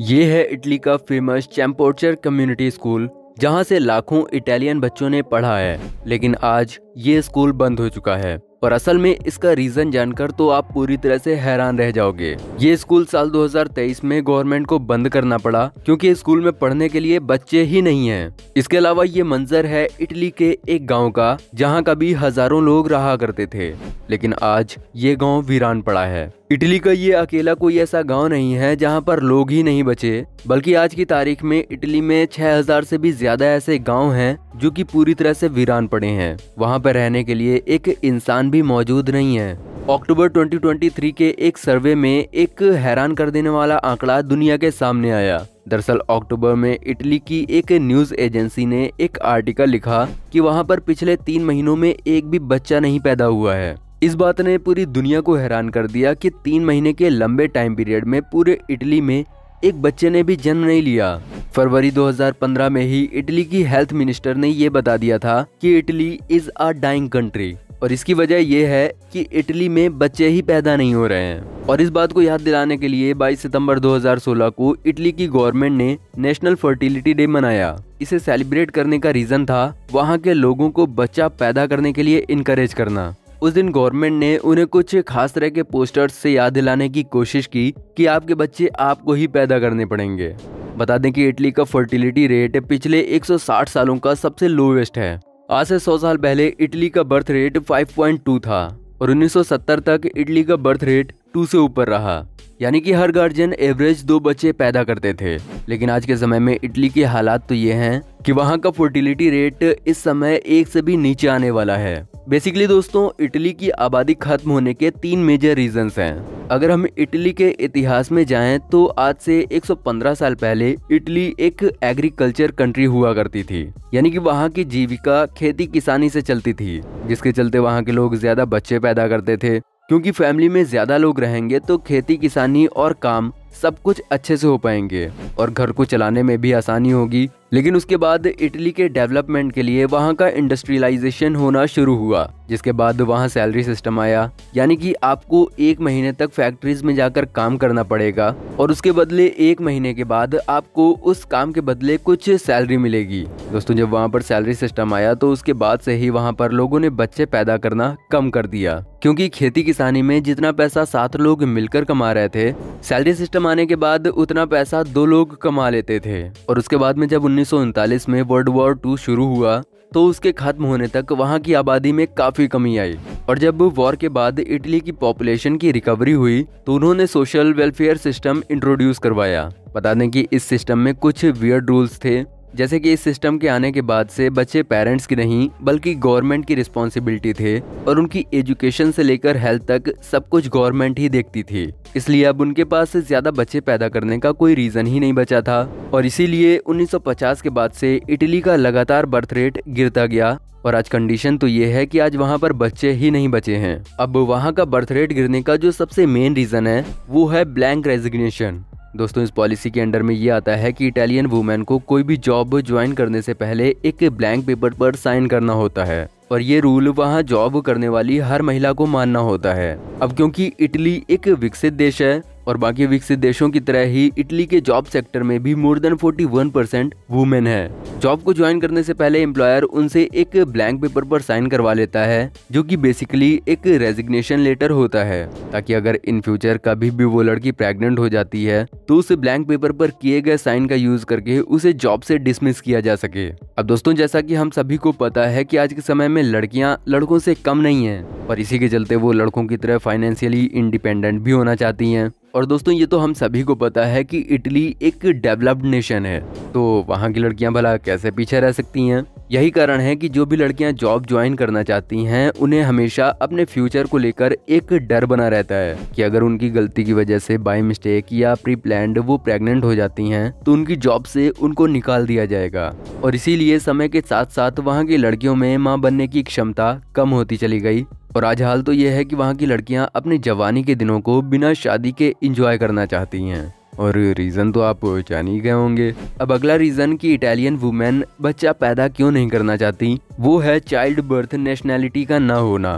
ये है इटली का फेमस चैम्पोर्चर कम्युनिटी स्कूल, जहां से लाखों इटालियन बच्चों ने पढ़ा है। लेकिन आज ये स्कूल बंद हो चुका है और असल में इसका रीजन जानकर तो आप पूरी तरह से हैरान रह जाओगे। ये स्कूल साल 2023 में गवर्नमेंट को बंद करना पड़ा क्योंकि स्कूल में पढ़ने के लिए बच्चे ही नहीं हैं। इसके अलावा ये मंजर है इटली के एक गांव का, जहां कभी हजारों लोग रहा करते थे, लेकिन आज ये गांव वीरान पड़ा है। इटली का ये अकेला कोई ऐसा गांव नहीं है जहां पर लोग ही नहीं बचे, बल्कि आज की तारीख में इटली में 6000 से भी ज्यादा ऐसे गांव हैं जो कि पूरी तरह से वीरान पड़े हैं। वहां पर रहने के लिए एक इंसान भी मौजूद नहीं है। अक्टूबर 2023 के एक सर्वे में एक हैरान कर देने वाला आंकड़ा दुनिया के सामने आया। दरअसल अक्टूबर में इटली की एक न्यूज एजेंसी ने एक आर्टिकल लिखा कि वहां पर पिछले 3 महीनों में एक भी बच्चा नहीं पैदा हुआ है। इस बात ने पूरी दुनिया को हैरान कर दिया कि 3 महीने के लंबे टाइम पीरियड में पूरे इटली में एक बच्चे ने भी जन्म नहीं लिया। फरवरी 2015 में ही इटली की हेल्थ मिनिस्टर ने ये बता दिया था कि Italy is a dying country, और इसकी वजह यह है कि इटली में बच्चे ही पैदा नहीं हो रहे हैं। और इस बात को याद दिलाने के लिए 22 सितंबर 2016 को इटली की गवर्नमेंट ने नेशनल फर्टिलिटी डे मनाया। इसे सेलिब्रेट करने का रीजन था वहाँ के लोगों को बच्चा पैदा करने के लिए इनकरेज करना। उस दिन गवर्नमेंट ने उन्हें कुछ खास तरह के पोस्टर्स से याद दिलाने की कोशिश की कि आपके बच्चे आपको ही पैदा करने पड़ेंगे। बता दें कि इटली का फर्टिलिटी रेट पिछले 160 सालों का सबसे लोवेस्ट है। आज से 100 साल पहले इटली का बर्थ रेट 5.2 था और 1970 तक इटली का बर्थ रेट 2 से ऊपर रहा, यानी कि हर गार्जियन एवरेज 2 बच्चे पैदा करते थे। लेकिन आज के समय में इटली के हालात तो ये हैं कि वहाँ का फर्टिलिटी रेट इस समय 1 से भी नीचे आने वाला है। बेसिकली दोस्तों, इटली की आबादी खत्म होने के 3 मेजर रीजंस हैं। अगर हम इटली के इतिहास में जाएं तो आज से 115 साल पहले इटली एक एग्रीकल्चर कंट्री हुआ करती थी, यानी कि वहाँ की जीविका खेती किसानी से चलती थी, जिसके चलते वहाँ के लोग ज्यादा बच्चे पैदा करते थे। क्योंकि फैमिली में ज्यादा लोग रहेंगे तो खेती किसानी और काम सब कुछ अच्छे से हो पाएंगे और घर को चलाने में भी आसानी होगी। लेकिन उसके बाद इटली के डेवलपमेंट के लिए वहाँ का इंडस्ट्रियलाइजेशन होना शुरू हुआ, जिसके बाद वहाँ सैलरी सिस्टम आया, यानी कि आपको 1 महीने तक फैक्ट्रीज में जाकर काम करना पड़ेगा और उसके बदले 1 महीने के बाद आपको उस काम के बदले कुछ सैलरी मिलेगी। दोस्तों, जब वहाँ पर सैलरी सिस्टम आया तो उसके बाद से ही वहाँ पर लोगों ने बच्चे पैदा करना कम कर दिया, क्योंकि खेती किसानी में जितना पैसा 7 लोग मिलकर कमा रहे थे, सैलरी सिस्टम आने के बाद उतना पैसा 2 लोग कमा लेते थे। और उसके बाद में जब 1939 में वर्ल्ड वॉर 2 शुरू हुआ तो उसके खत्म होने तक वहाँ की आबादी में काफी कमी आई। और जब वॉर के बाद इटली की पॉपुलेशन की रिकवरी हुई तो उन्होंने सोशल वेलफेयर सिस्टम इंट्रोड्यूस करवाया। बता दें कि इस सिस्टम में कुछ वियर्ड रूल्स थे, जैसे कि इस सिस्टम के आने के बाद से बच्चे पेरेंट्स की नहीं बल्कि गवर्नमेंट की रिस्पॉन्सिबिलिटी थे और उनकी एजुकेशन से लेकर हेल्थ तक सब कुछ गवर्नमेंट ही देखती थी। इसलिए अब उनके पास ज्यादा बच्चे पैदा करने का कोई रीजन ही नहीं बचा था और इसीलिए 1950 के बाद से इटली का लगातार बर्थ रेट गिरता गया और आज कंडीशन तो ये है कि आज वहाँ पर बच्चे ही नहीं बचे हैं। अब वहाँ का बर्थ रेट गिरने का जो सबसे मेन रीजन है वो है ब्लैंक रेजिग्नेशन। दोस्तों, इस पॉलिसी के अंडर में ये आता है कि इटालियन वुमेन को कोई भी जॉब ज्वाइन करने से पहले एक ब्लैंक पेपर पर साइन करना होता है और ये रूल वहाँ जॉब करने वाली हर महिला को मानना होता है। अब क्योंकि इटली एक विकसित देश है और बाकी विकसित देशों की तरह ही इटली के जॉब सेक्टर में भी मोर देन 41% वुमेन है। जॉब को ज्वाइन करने से पहले एम्प्लॉयर उनसे एक ब्लैंक पेपर पर साइन करवा लेता है, जो कि बेसिकली एक रेजिग्नेशन लेटर होता है, ताकि अगर इन फ्यूचर कभी भी वो लड़की प्रेग्नेंट हो जाती है तो उस ब्लैंक पेपर पर किए गए साइन का यूज करके उसे जॉब से डिसमिस किया जा सके। अब दोस्तों, जैसा कि हम सभी को पता है कि आज के समय में लड़कियां लड़कों से कम नहीं है और इसी के चलते वो लड़कों की तरह फाइनेंशियली इंडिपेंडेंट भी होना चाहती हैं। और दोस्तों, ये तो हम सभी को पता है कि इटली एक डेवलप्ड नेशन है, तो वहाँ की लड़कियां भला कैसे पीछे रह सकती हैं। यही कारण है कि जो भी लड़कियां जॉब ज्वाइन करना चाहती हैं उन्हें हमेशा अपने फ्यूचर को लेकर एक डर बना रहता है कि अगर उनकी गलती की वजह से बाय मिस्टेक या प्री प्लान्ड वो प्रेग्नेंट हो जाती हैं तो उनकी जॉब से उनको निकाल दिया जाएगा। और इसीलिए समय के साथ साथ वहाँ की लड़कियों में माँ बनने की क्षमता कम होती चली गई और आज हाल तो यह है कि वहाँ की लड़कियां अपनी जवानी के दिनों को बिना शादी के एंजॉय करना चाहती हैं। और रीजन तो आप जान ही गए होंगे। अब अगला रीजन कि इटालियन वुमेन बच्चा पैदा क्यों नहीं करना चाहती, वो है चाइल्ड बर्थ नेशनैलिटी का ना होना।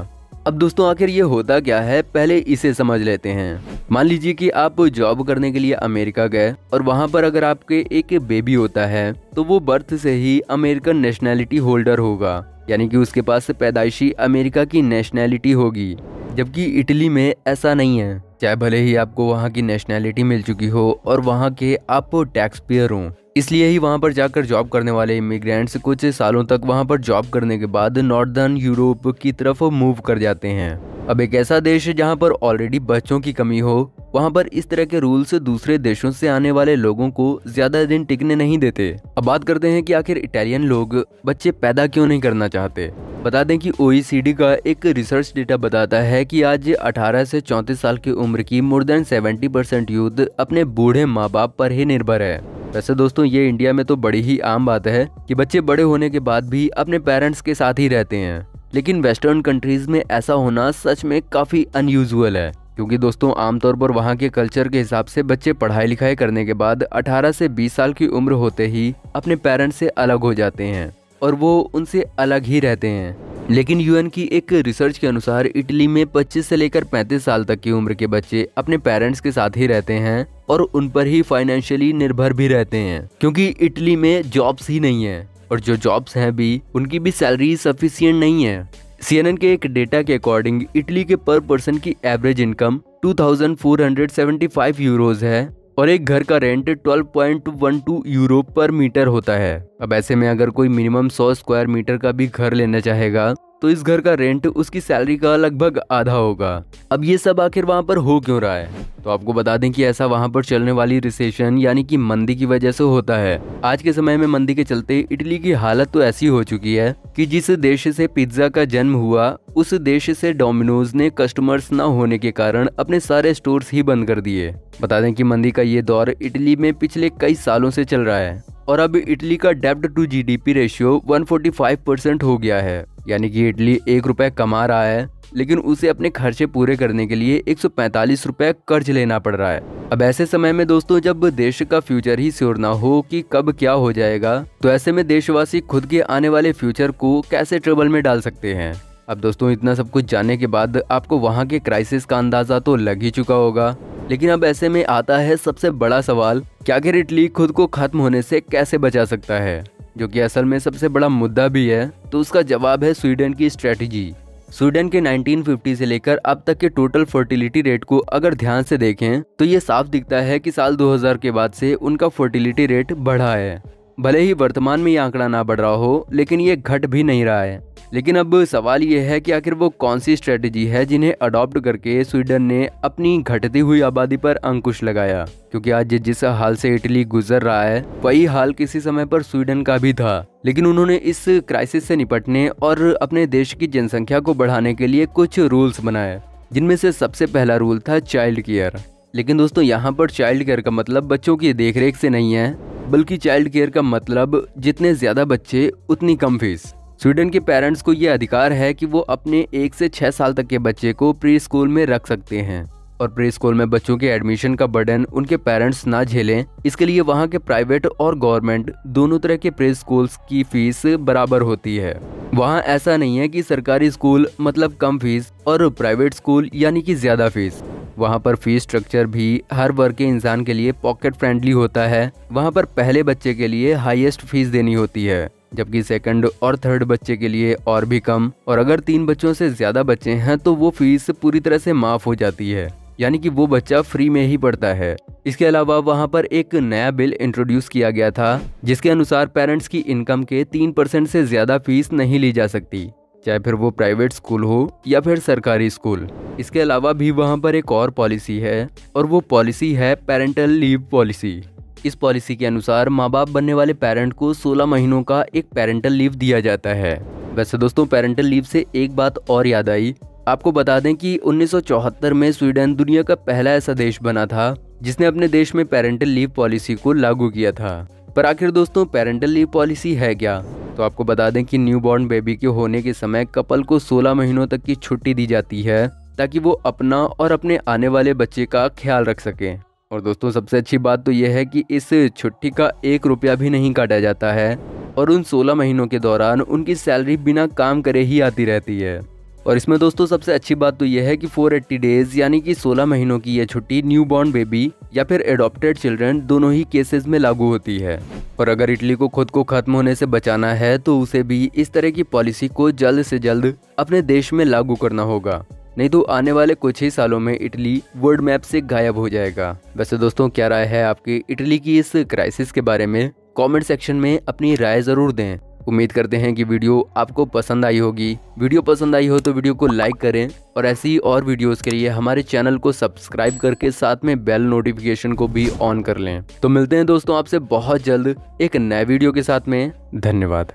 अब दोस्तों आखिर ये होता क्या है, पहले इसे समझ लेते हैं। मान लीजिए कि आप जॉब करने के लिए अमेरिका गए और वहाँ पर अगर आपके एक बेबी होता है तो वो बर्थ से ही अमेरिकन नेशनैलिटी होल्डर होगा, यानी कि उसके पास पैदाइशी अमेरिका की नेशनैलिटी होगी। जबकि इटली में ऐसा नहीं है। चाहे भले ही आपको वहाँ की नेशनैलिटी मिल चुकी हो और वहाँ के आप टैक्स पेयर हों, इसलिए ही वहाँ पर जाकर जॉब करने वाले इमिग्रेंट्स कुछ सालों तक वहाँ पर जॉब करने के बाद नॉर्दर्न यूरोप की तरफ मूव कर जाते हैं। अब एक ऐसा देश जहाँ पर ऑलरेडी बच्चों की कमी हो, वहाँ पर इस तरह के रूल्स दूसरे देशों से आने वाले लोगों को ज्यादा दिन टिकने नहीं देते। अब बात करते हैं कि आखिर इटालियन लोग बच्चे पैदा क्यों नहीं करना चाहते। बता दें कि OECD का एक रिसर्च डेटा बताता है कि आज 18 से 34 साल की उम्र की मोर देन 70% यूथ अपने बूढ़े माँ बाप पर ही निर्भर है। वैसे दोस्तों ये इंडिया में तो बड़ी ही आम बात है कि बच्चे बड़े होने के बाद भी अपने पेरेंट्स के साथ ही रहते हैं, लेकिन वेस्टर्न कंट्रीज में ऐसा होना सच में काफी अनयूजुअल है, क्योंकि दोस्तों आमतौर पर वहाँ के कल्चर के हिसाब से बच्चे पढ़ाई लिखाई करने के बाद 18 से 20 साल की उम्र होते ही अपने पेरेंट्स से अलग हो जाते हैं और वो उनसे अलग ही रहते हैं। लेकिन यूएन की एक रिसर्च के अनुसार इटली में 25 से लेकर 35 साल तक की उम्र के बच्चे अपने पेरेंट्स के साथ ही रहते हैं और उन पर ही फाइनेंशियली निर्भर भी रहते हैं, क्योंकि इटली में जॉब्स ही नहीं है और जो जॉब्स हैं भी उनकी भी सैलरी सफिशिएंट नहीं है। CNN के एक डेटा के अकॉर्डिंग इटली के पर पर्सन की एवरेज इनकम 2475 यूरोज है और एक घर का रेंट 12.12 यूरो पर मीटर होता है। अब ऐसे में अगर कोई मिनिमम 100 स्क्वायर मीटर का भी घर लेना चाहेगा तो इस घर का रेंट उसकी सैलरी का लगभग आधा होगा। अब ये सब आखिर वहाँ पर हो क्यों रहा है, तो आपको बता दें कि ऐसा वहाँ पर चलने वाली रिसेशन यानी कि मंदी की वजह से होता है। आज के समय में मंदी के चलते इटली की हालत तो ऐसी हो चुकी है कि जिस देश से पिज्जा का जन्म हुआ उस देश से डोमिनोज ने कस्टमर्स न होने के कारण अपने सारे स्टोर्स ही बंद कर दिए। बता दें कि मंदी का ये दौर इटली में पिछले कई सालों से चल रहा है और अब इटली का डेब्ट टू GDP रेशियो 145% हो गया है, यानी कि इटली 1 रुपए कमा रहा है लेकिन उसे अपने खर्चे पूरे करने के लिए 145 रुपए कर्ज लेना पड़ रहा है। अब ऐसे समय में दोस्तों जब देश का फ्यूचर ही श्योर ना हो कि कब क्या हो जाएगा, तो ऐसे में देशवासी खुद के आने वाले फ्यूचर को कैसे ट्रबल में डाल सकते हैं। अब दोस्तों इतना सब कुछ जानने के बाद आपको वहाँ के क्राइसिस का अंदाजा तो लग ही चुका होगा, लेकिन अब ऐसे में आता है सबसे बड़ा सवाल कि आखिर इटली खुद को खत्म होने से कैसे बचा सकता है, जो कि असल में सबसे बड़ा मुद्दा भी है। तो उसका जवाब है स्वीडन की स्ट्रेटजी। स्वीडन के 1950 से लेकर अब तक के टोटल फर्टिलिटी रेट को अगर ध्यान से देखें तो ये साफ दिखता है कि साल 2000 के बाद से उनका फर्टिलिटी रेट बढ़ा है। भले ही वर्तमान में ये आंकड़ा ना बढ़ रहा हो, लेकिन ये घट भी नहीं रहा है। लेकिन अब सवाल ये है कि आखिर वो कौन सी स्ट्रेटजी है जिन्हें अडॉप्ट करके स्वीडन ने अपनी घटती हुई आबादी पर अंकुश लगाया, क्योंकि आज जिस हाल से इटली गुजर रहा है वही हाल किसी समय पर स्वीडन का भी था। लेकिन उन्होंने इस क्राइसिस से निपटने और अपने देश की जनसंख्या को बढ़ाने के लिए कुछ रूल्स बनाए, जिनमें से सबसे पहला रूल था चाइल्ड केयर। लेकिन दोस्तों यहाँ पर चाइल्ड केयर का मतलब बच्चों की देखरेख से नहीं है, बल्कि चाइल्ड केयर का मतलब जितने ज्यादा बच्चे उतनी कम फीस। स्वीडन के पेरेंट्स को ये अधिकार है कि वो अपने 1 से 6 साल तक के बच्चे को प्री स्कूल में रख सकते हैं और प्री स्कूल में बच्चों के एडमिशन का बर्डन उनके पेरेंट्स ना झेलें, इसके लिए वहाँ के प्राइवेट और गवर्नमेंट दोनों तरह के प्री स्कूल्स की फीस बराबर होती है। वहाँ ऐसा नहीं है कि सरकारी स्कूल मतलब कम फीस और प्राइवेट स्कूल यानी कि ज्यादा फीस। वहाँ पर फीस स्ट्रक्चर भी हर वर्ग के इंसान के लिए पॉकेट फ्रेंडली होता है। वहाँ पर पहले बच्चे के लिए हाईएस्ट फीस देनी होती है, जबकि सेकंड और थर्ड बच्चे के लिए और भी कम, और अगर 3 बच्चों से ज्यादा बच्चे हैं तो वो फीस पूरी तरह से माफ हो जाती है, यानी कि वो बच्चा फ्री में ही पढ़ता है। इसके अलावा वहाँ पर एक नया बिल इंट्रोड्यूस किया गया था जिसके अनुसार पेरेंट्स की इनकम के 3% से ज्यादा फीस नहीं ली जा सकती, चाहे फिर वो प्राइवेट स्कूल हो या फिर सरकारी स्कूल। इसके अलावा भी वहाँ पर एक और पॉलिसी है और वो पॉलिसी है पेरेंटल लीव पॉलिसी। इस पॉलिसी के अनुसार माँ बाप बनने वाले पेरेंट को 16 महीनों का एक पेरेंटल लीव दिया जाता है। वैसे दोस्तों पेरेंटल लीव से एक बात और याद आई, आपको बता दें कि 1974 में स्वीडन दुनिया का पहला ऐसा देश बना था जिसने अपने देश में पेरेंटल लीव पॉलिसी को लागू किया था। पर आखिर दोस्तों पेरेंटल लीव पॉलिसी है क्या, तो आपको बता दें कि न्यूबॉर्न बेबी के होने के समय कपल को 16 महीनों तक की छुट्टी दी जाती है ताकि वो अपना और अपने आने वाले बच्चे का ख्याल रख सकें। और दोस्तों सबसे अच्छी बात तो यह है कि इस छुट्टी का 1 रुपया भी नहीं काटा जाता है और उन 16 महीनों के दौरान उनकी सैलरी बिना काम करे ही आती रहती है। और इसमें दोस्तों सबसे अच्छी बात तो यह है कि 480 डेज यानी कि 16 महीनों की यह छुट्टी न्यूबॉर्न बेबी या फिर एडॉप्टेड चिल्ड्रन दोनों ही केसेस में लागू होती है। और अगर इटली को खुद को खत्म होने से बचाना है तो उसे भी इस तरह की पॉलिसी को जल्द से जल्द अपने देश में लागू करना होगा, नहीं तो आने वाले कुछ ही सालों में इटली वर्ल्ड मैप से गायब हो जाएगा। वैसे दोस्तों क्या राय है आपकी इटली की इस क्राइसिस के बारे में? कमेंट सेक्शन में अपनी राय जरूर दें। उम्मीद करते हैं कि वीडियो आपको पसंद आई होगी। वीडियो पसंद आई हो तो वीडियो को लाइक करें और ऐसी और वीडियोस के लिए हमारे चैनल को सब्सक्राइब करके साथ में बेल नोटिफिकेशन को भी ऑन कर लें। तो मिलते हैं दोस्तों आपसे बहुत जल्द एक नए वीडियो के साथ में। धन्यवाद।